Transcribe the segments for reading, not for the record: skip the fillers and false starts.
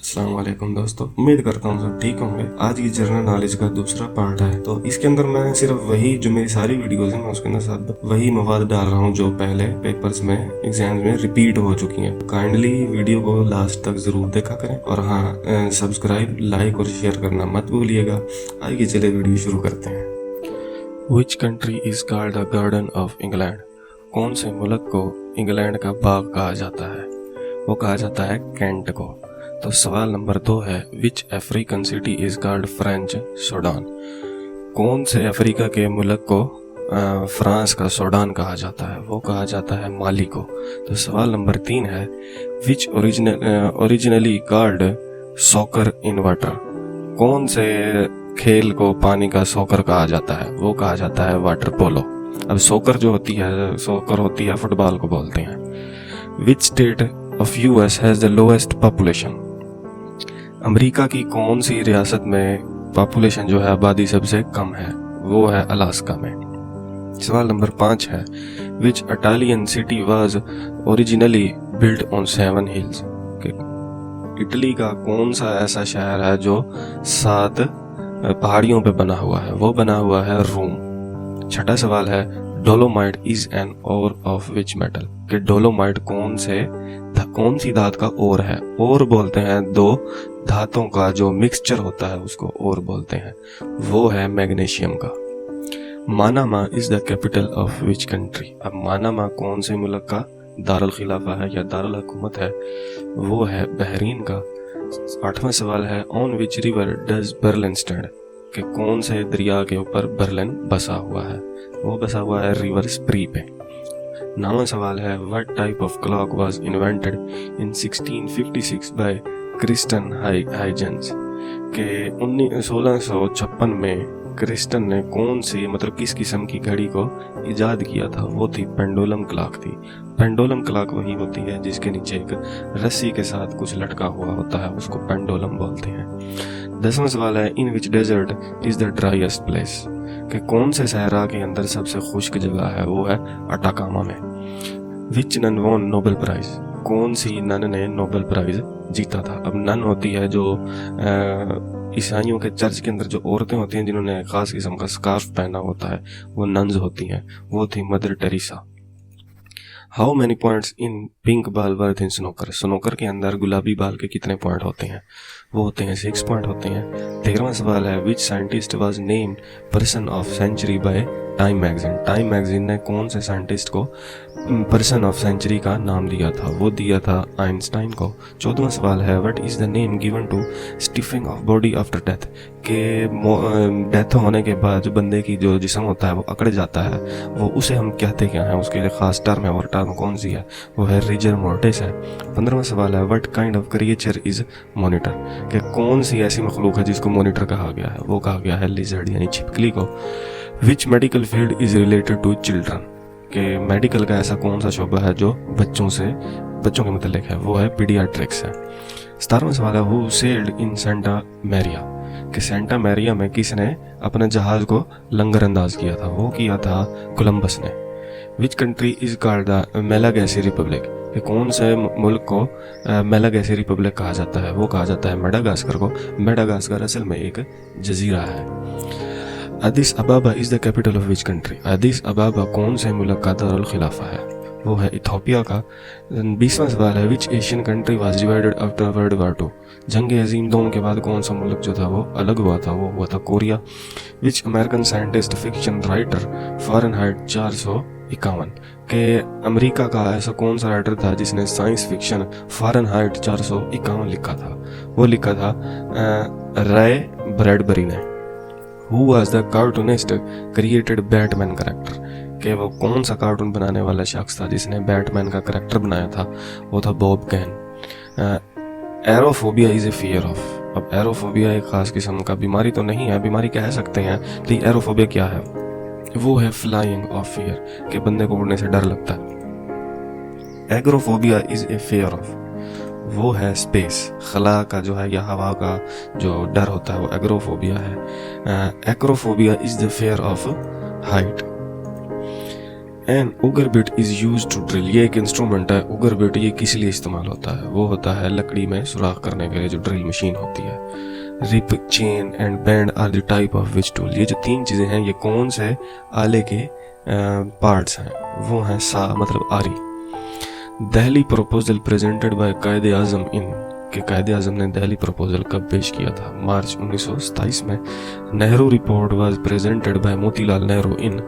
अस्सलाम वालेकुम दोस्तों, उम्मीद करता हूँ सब ठीक होंगे। आज की जनरल नॉलेज का दूसरा पार्ट है, तो इसके अंदर मैं सिर्फ वही जो मेरी सारी वीडियोस हैं मैं उसके अंदर सब वही मवाद डाल रहा हूँ जो पहले पेपर्स में एग्जाम में रिपीट हो चुकी हैं। काइंडली वीडियो को लास्ट तक जरूर देखा करें और हाँ, सब्सक्राइब, लाइक और शेयर करना मत भूलिएगा। आइए चले वीडियो शुरू करते हैं। विच country is called the garden of England? कौन से मुल्क को इंग्लैंड का बाग कहा जाता है? वो कहा जाता है कैंट को। तो सवाल नंबर 2 है, which African city is called French Sudan? कौन से अफ्रीका के मुल्क को फ्रांस का सूडान कहा जाता है? वो कहा जाता है माली को। तो सवाल नंबर 3 है, which originally called soccer in water? कौन से खेल को पानी का सॉकर कहा जाता है? वो कहा जाता है वाटर पोलो। अब सॉकर होती है फुटबॉल को बोलते हैं। Which state of US has the lowest population? America की कौन सी रियासत में पॉपुलेशन जो है आबादी सबसे कम है? वो है अलास्का में। सवाल नंबर 5 है, which Italian city was originally built on 7 hills? Italy का कौन सा ऐसा शहर है जो 7 पहाड़ियों पे बना हुआ है? वो बना हुआ है रोम। छठा सवाल है, dolomite is an ore of which metal? कि डोलोमाइट कौन सी धात का ओर है? ओर बोलते हैं 2 धातों का जो मिक्सचर होता है उसको ओर बोलते हैं। वो है मैग्नीशियम का। Manama is the capital of which country? अब मानामा कौन से मुल्क का दारुल खिलाफा है या दारुल हुकूमत है? वो है बहरीन का। 8वां सवाल है, on which river does Berlin stand? कि कौन से दरिया के ऊपर बर्लिन बसा हुआ है? वो बसा हुआ है रिवर स्प्री पे। 9वां सवाल है, what type of clock was invented in 1656 by Christiaan Huygens? के 1656 में क्रिस्टन ने कौन सी किस किस्म की घड़ी को इजाद किया था? वो थी पेंडुलम क्लॉक थी। पेंडुलम क्लॉक वही होती है जिसके नीचे एक रस्सी के साथ कुछ लटका हुआ होता है, उसको पेंडुलम बोलते हैं। 10वां सवाल है, in which desert is the driest place? कि कौन से सहरा के अंदर सबसे खुश्क जगह है? वो है अटाकामा में। Which nun won Nobel prize? कौन सी नन ने नोबेल प्राइज जीता था? अब नन होती है जो ईसाइयों के चर्च के अंदर जो औरतें होती हैं जिन्होंने खास किस्म का स्कार्फ पहना होता है, वो नन्स होती हैं। वो थी mother Teresa. How many points in pink ball worth in snooker? Snooker के अंदर गुलाबी बाल के कितने पॉइंट होते हैं? वो होते हैं 6 पॉइंट होते हैं। 13वां सवाल है, which scientist was named person of century by Time magazine? Time magazine ने कौन से साइंटिस्ट को पर्सन ऑफ सेंचुरी का नाम दिया था? वो दिया था आइंस्टाइन को। 14वां सवाल है, what is the name given to stiffing of body after death? के डेथ होने के बाद जो बंदे की जो जिस्म होता है वो अकड़ जाता है, वो उसे हम कहते क्या हैं? उसके लिए खास टर्म है, और टर्म कौन सी है? वो है रिजर मोर्टिस है। 15वां सवाल है, what kind of creature is monitor? कि कौन सी ऐसी मखलूक है जिसको मॉनिटर कहा गया है? वो कहा गया है लिजर्ड यानी छिपकली को। Which medical field is related to children? कि मेडिकल का ऐसा कौन सा शोबा है जो बच्चों के मतलब है? वो है पीडियाट्रिक्स है। 17वां सवाल है, हु सेल्ड इन सेंटा मैरिया? कि सेंटा मैरिया में किसने अपने जहाज को लंगर अंदाज किया था? वो किया था कोलंबस ने। Which country is called the Malagasy republic? कि कौन से मुल्क को मेलागैसी रिपब्लिक कहा जाता है? वो कहा जाता है मेडागास्कर को। मेडागास्कर असल में एक जजीरा है। Addis अबाबा is the capital of which country? Addis अबाबा कौन से मुल्क का दारुल खिलाफा है? वो है इथोपिया का। 20वां सवाल है, which Asian country was divided after world war 2? जंग अजीम 2 के बाद कौन सा मुल्क जो था वो अलग हुआ था? वो हुआ था Korea. Which American scientist fiction writer Fahrenheit 451? के अमेरिका का ऐसा कौन सा राइटर था जिसने साइंस फिक्शन फ़ारेनहाइट 451 लिखा था? वो लिखा था रे ब्रैडबरी ने। Who was the cartoonist created Batman character? कि वो कौन सा कार्टून बनाने वाला शख्स था जिसने बैटमैन का करेक्टर बनाया था? वो था Bob can. Aerophobia is a fear of? अब एरोफोबिया एक खास किस्म का बीमारी तो नहीं है, बीमारी कह सकते हैं, लेकिन एरोफोबिया क्या है? वो है फ्लाइंग ऑफ फियर, कि बंदे को उड़ने से डर लगता है। Agoraphobia is a fear of? वो है स्पेस, खला का जो है या हवा का जो डर होता है, वो एग्रोफोबिया है। Acrophobia is the fear of height. An auger bit is use to drill, ये एक इंस्ट्रूमेंट है। उगर बिट ये किस लिए इस्तेमाल होता है? वो होता है लकड़ी में सुराख करने के लिए, जो ड्रिल मशीन होती है। Rip, chain and band are the type of which tool, ये जो तीन चीजें हैं ये कौन से आले के पार्ट्स हैं? वो हैं सा मतलब आरी। दहली प्रपोजल प्रेजेंटेड बाय कायदे आजम इन, कि कायदे आजम ने दहली प्रपोजल कब पेश किया था? मार्च 1927 में। Nehru report was presented by Motilal Nehru in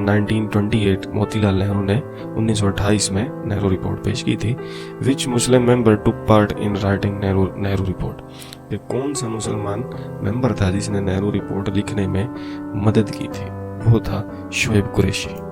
1928, Motilal Nehru ने 1928 में नेहरू रिपोर्ट पेश की थी। Which Muslim member took part in writing Nehru report, कि कौन सा मुसलमान मेंबर था जिसने नेहरू रिपोर्ट लिखने में मदद की थी? वो था शुएब कुरैशी।